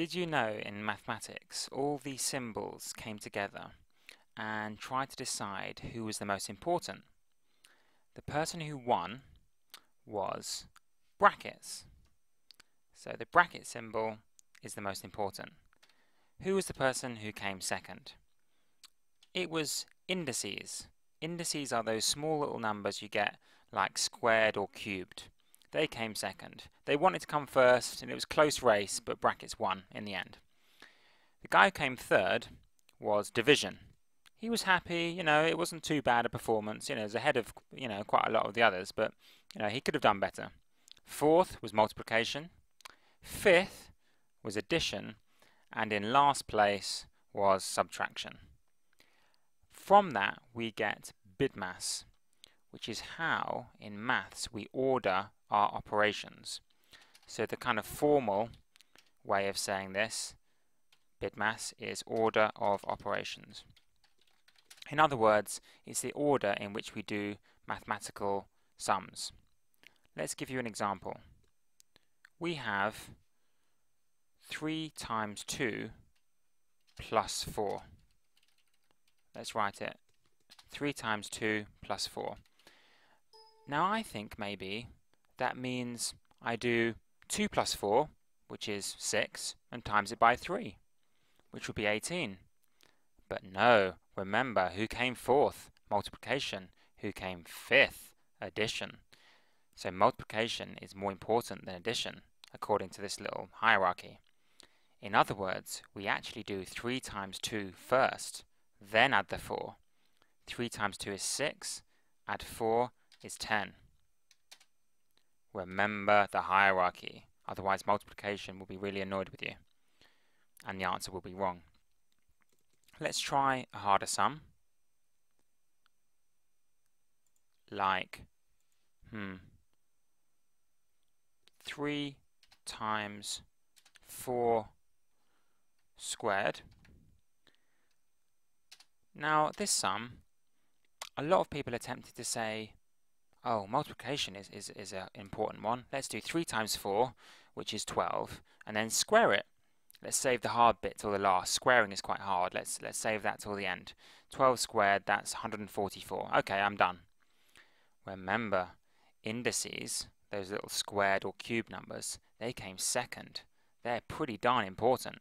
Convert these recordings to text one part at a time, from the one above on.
Did you know in mathematics all these symbols came together and tried to decide who was the most important? The person who won was brackets. So the bracket symbol is the most important. Who was the person who came second? It was indices. Indices are those small little numbers you get like squared or cubed. They came second. They wanted to come first and it was a close race, but brackets won in the end. The guy who came third was division. He was happy, it wasn't too bad a performance, it was ahead of, quite a lot of the others, but, he could have done better. Fourth was multiplication. Fifth was addition. And in last place was subtraction. From that we get BIDMAS, which is how in maths we order our operations. So the kind of formal way of saying this, BIDMAS, is order of operations. In other words, it's the order in which we do mathematical sums. Let's give you an example. We have 3 times 2 plus 4. Let's write it. 3 times 2 plus 4. Now I think maybe that means I do 2 plus 4, which is 6, and times it by 3, which would be 18. But no, remember who came fourth? Multiplication. Who came fifth? Addition. So multiplication is more important than addition, according to this little hierarchy. In other words, we actually do 3 times 2 first, then add the 4. 3 times 2 is 6, add 4 is 10. Remember the hierarchy, otherwise multiplication will be really annoyed with you, and the answer will be wrong. Let's try a harder sum, like 3 times 4 squared. Now this sum, a lot of people are tempted to say, oh, multiplication is an important one. Let's do 3 times 4, which is 12, and then square it. Let's save the hard bit till the last. Squaring is quite hard. Let's save that till the end. 12 squared, that's 144. Okay, I'm done. Remember, indices, those little squared or cube numbers, they came second. They're pretty darn important.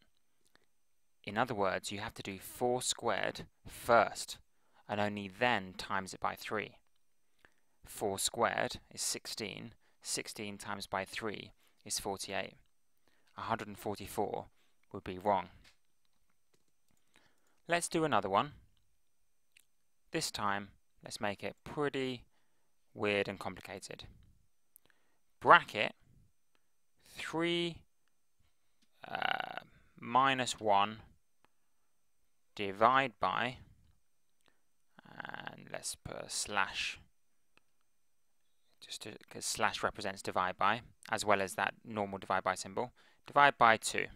In other words, you have to do 4 squared first, and only then times it by 3. 4 squared is 16. 16 times by 3 is 48. 144 would be wrong. Let's do another one. This time, let's make it pretty weird and complicated. Bracket 3 minus 1 divide by, and let's put a slash, just because slash represents divide by, as well as that normal divide by symbol. Divide by 2.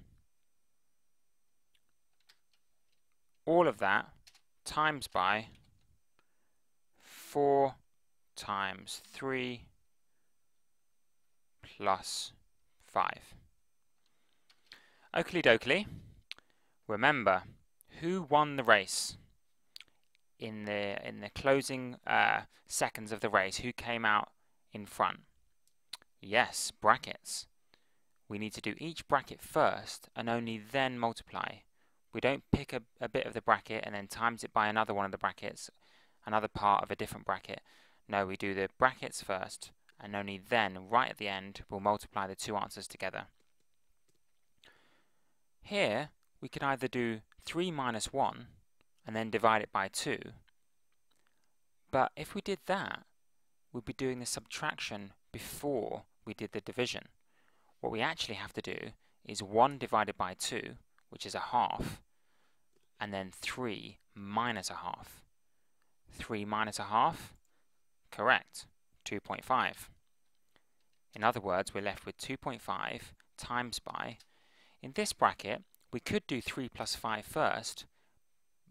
All of that times by 4 times 3 plus 5. Oakley dokley. Remember, who won the race in the closing seconds of the race? Who came out in front? Yes, brackets. We need to do each bracket first and only then multiply. We don't pick a bit of the bracket and then times it by another one of the brackets, another part of a different bracket. No, we do the brackets first and only then, right at the end, we'll multiply the two answers together. Here, we can either do 3 minus 1 and then divide it by 2. But if we did that, we'd be doing the subtraction before we did the division. What we actually have to do is 1 divided by 2, which is a half, and then 3 minus a half. 3 minus a half? Correct, 2.5. In other words, we're left with 2.5 times by. In this bracket, we could do 3 plus 5 first,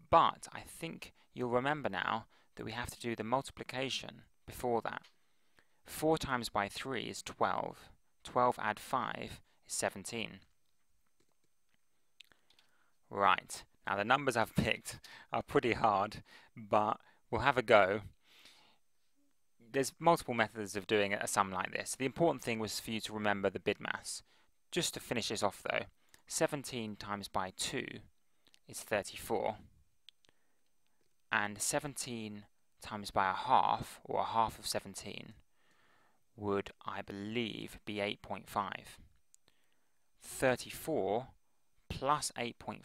but I think you'll remember now that we have to do the multiplication before that. 4 times by 3 is 12. 12 add 5 is 17. Right, now the numbers I've picked are pretty hard, but we'll have a go. There's multiple methods of doing a sum like this. The important thing was for you to remember the BIDMAS. Just to finish this off though, 17 times by 2 is 34, and 17 times by a half, or a half of 17, would, I believe, be 8.5. 34 plus 8.5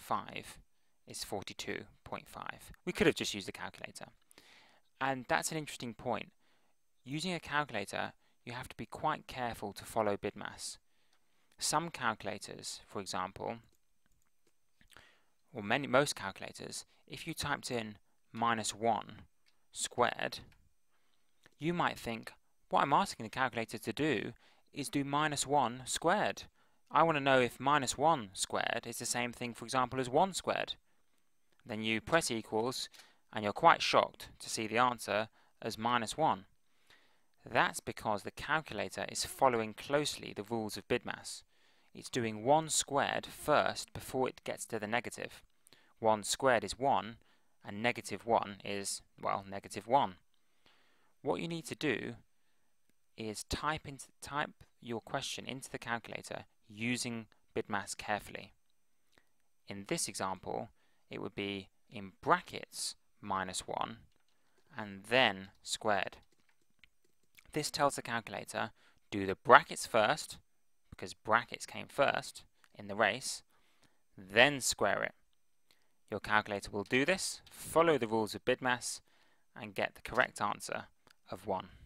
is 42.5. We could have just used a calculator. And that's an interesting point. Using a calculator, you have to be quite careful to follow BIDMAS. Some calculators, for example, or most calculators, if you typed in -1 squared, you might think, what I'm asking the calculator to do is do -1 squared. I want to know if -1 squared is the same thing, for example, as 1 squared. Then you press equals, and you're quite shocked to see the answer as -1. That's because the calculator is following closely the rules of BIDMAS. It's doing 1 squared first before it gets to the negative. 1 squared is 1, and -1 is, well, -1. What you need to do is type your question into the calculator using BIDMAS carefully. In this example, it would be in brackets -1 and then squared. This tells the calculator, do the brackets first, because brackets came first in the race, then square it. Your calculator will do this, follow the rules of BIDMAS, and get the correct answer of 1.